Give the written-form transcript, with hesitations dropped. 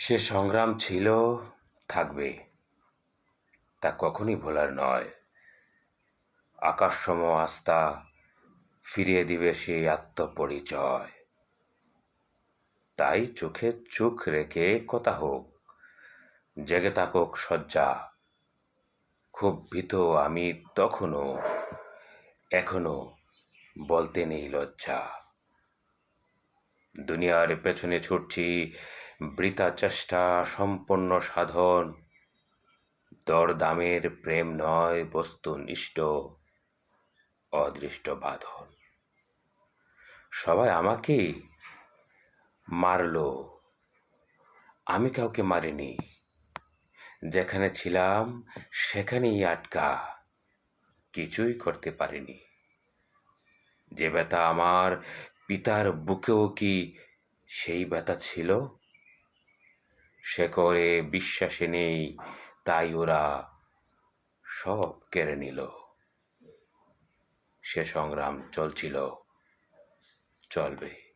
সে সংগ্রাম ছিল, থাকবে, তা কখনই ভোলার নয়। আকাশসম আস্থা ফিরিয়ে দিবে সেই আত্মপরিচয়। তাই চোখে চোখ রেখে কথা হোক, জেগে থাকুক শয্যা। খুব ভীত আমি তখনও, এখনো বলতে নেই লজ্জা। দুনিয়ার পেছনে ছুটছি, বৃথা চেষ্টা সম্পন্ন সাধন। দরদামের প্রেম নয়, বস্তুনিষ্ঠ অদৃষ্ট বাঁধন। সবাই আমাকেই মারলো, আমি কাউকে মারিনি। যেখানে ছিলাম সেখানেই আটকা, কিছুই করতে পারিনি। যে ব্যথা আমার পিতার বুকেও কি সেই ব্যথা ছিল? সে করে বিশ্বাসে নেই, তাই ওরা সব কেড়ে নিল। সে সংগ্রাম চলছিল, চলবে।